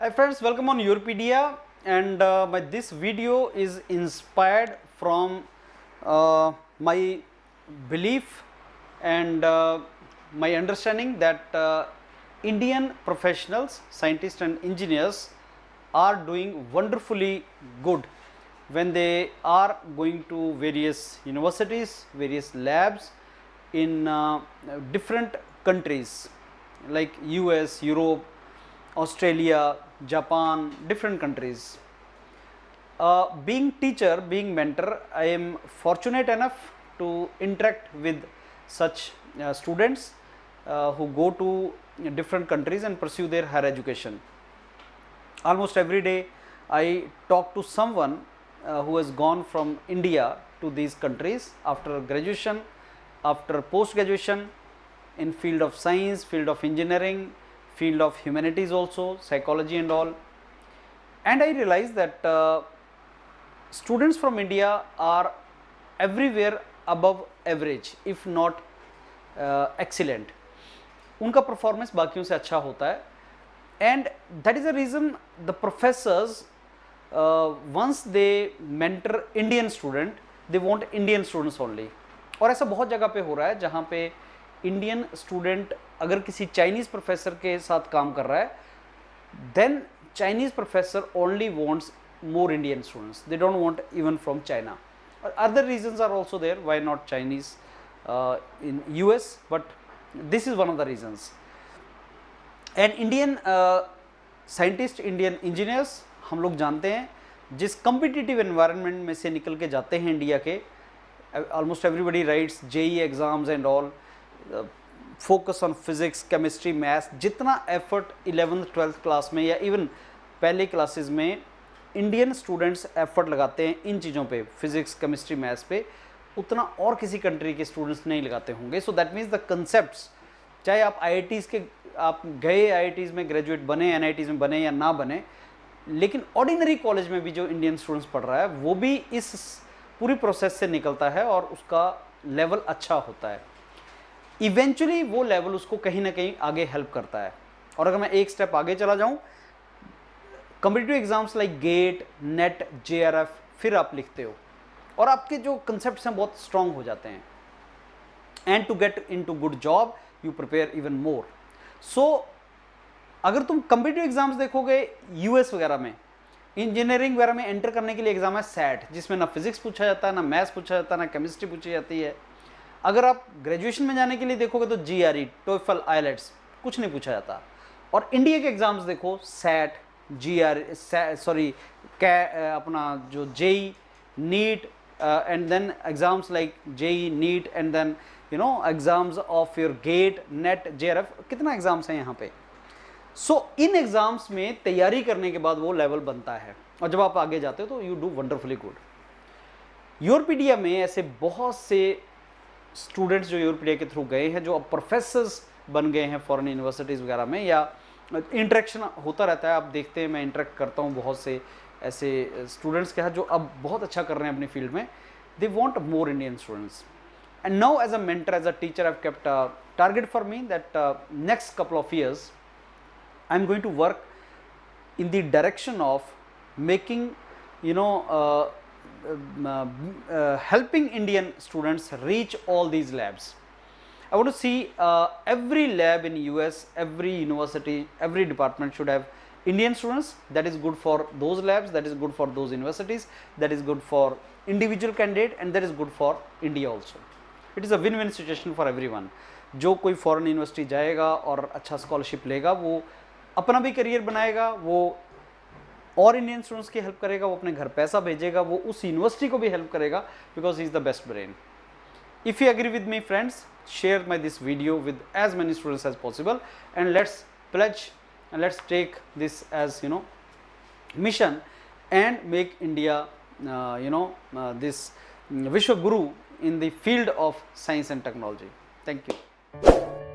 Hi friends, welcome on Europedia, and this video is inspired from my belief and my understanding that Indian professionals, scientists and engineers are doing wonderfully good when they are going to various universities, various labs in different countries like US, Europe, Australia, Japan, different countries. Being teacher, being mentor, I am fortunate enough to interact with such students who go to different countries and pursue their higher education. Almost every day I talk to someone who has gone from India to these countries after graduation, after post graduation, in field of science, field of engineering, field of humanities also, psychology and all. And I realized that students from India are everywhere above average, if not excellent. उनका performance बाकियों से अच्छा होता है, and that is the reason the professors once they mentor Indian student, they want Indian students only. और ऐसा बहुत जगह पे हो रहा है जहाँ पे इंडियन स्टूडेंट अगर किसी चाइनीज़ प्रोफेसर के साथ काम कर रहा है, then Chinese professor only wants more Indian students. They don't want even from China. Other reasons are also there why not Chinese in US, but this is one of the reasons. And Indian scientists, Indian engineers, हम लोग जानते हैं जिस competitive environment में से निकल के जाते हैं इंडिया के, almost everybody writes JEE exams and all, focus on physics, chemistry, maths, जितना effort 11th 12th क्लास में या even पहले क्लासेस में इंडियन स्टूडेंट्स एफर्ट लगाते हैं इन चीज़ों पे, फिजिक्स, केमिस्ट्री, मैथ्स पे, उतना और किसी कंट्री के स्टूडेंट्स नहीं लगाते होंगे. So that means the concepts, चाहे आप आईआईटीज़ के आप गए आईआईटीज़ में ग्रेजुएट बने, एनआईटीज़ में बने या ना बने, लेकिन ऑर्डिनरी कॉलेज में भी जो इंडियन स्टूडेंट्स पढ़ रहा है वो भी इस पूरी प्रोसेस से निकलता है और उसका लेवल अच्छा होता है. इवेंचुअली वो लेवल उसको कहीं ना कहीं आगे हेल्प करता है. और अगर मैं एक स्टेप आगे चला जाऊँ, competitive exams like get, net, JRF फिर आप लिखते हो और आपके जो कंसेप्ट्स हैं बहुत स्ट्रांग हो जाते हैं. And to get into good job you prepare even more. So अगर तुम कॉम्पिटिटिव एग्जाम्स देखोगे यूएस वगैरह में, इंजीनियरिंग वगैरह में एंटर करने के लिए एग्जाम है सैट, जिसमें ना फिजिक्स पूछा जाता है, ना मैथ्स पूछा जाता है, ना केमिस्ट्री पूछी जाती है. अगर आप ग्रेजुएशन में जाने के लिए देखोगे तो जीआरई, टोफल, आईलेट्स कुछ नहीं पूछा जाता. और इंडिया के एग्जाम्स देखो, सैट, अपना जो JEE, NEET, and then exams like JEE, NEET, and then exams of your GATE, NET, JRF, कितना एग्जाम्स हैं यहाँ पे. सो इन एग्जाम्स में तैयारी करने के बाद वो लेवल बनता है और जब आप आगे जाते हो तो यू डू वंडरफुली गुड. यूरोपीडिया में ऐसे बहुत से स्टूडेंट्स जो यूरोपीडिया के थ्रू गए हैं, जो अब प्रोफेसर्स बन गए हैं फॉरेन यूनिवर्सिटीज़ वगैरह में, या इंटरेक्शन होता रहता है. आप देखते हैं, मैं इंटरेक्ट करता हूँ बहुत से ऐसे स्टूडेंट्स के साथ जो अब बहुत अच्छा कर रहे हैं अपनी फील्ड में. They want more Indian students. And now as a mentor, as a teacher, I have kept a target for me that next couple of years I am going to work in the direction of making helping Indian students reach all these labs. I want to see every lab in US, every university, every department should have Indian students. That is good for those labs, that is good for those universities, that is good for individual candidate, and that is good for India also. It is a win-win situation for everyone. जो कोई foreign university जाएगा और अच्छा scholarship लेगा, वो अपना भी career बनाएगा, वो और इंडियन स्टूडेंट्स की हेल्प करेगा, वो अपने घर पैसा भेजेगा, वो उस यूनिवर्सिटी को भी हेल्प करेगा, because he is the best brain. If you agree with me, friends, share this video with as many students as possible, and let's pledge and let's take this as mission and make India this Vishwa Guru in the field of science and technology. Thank you.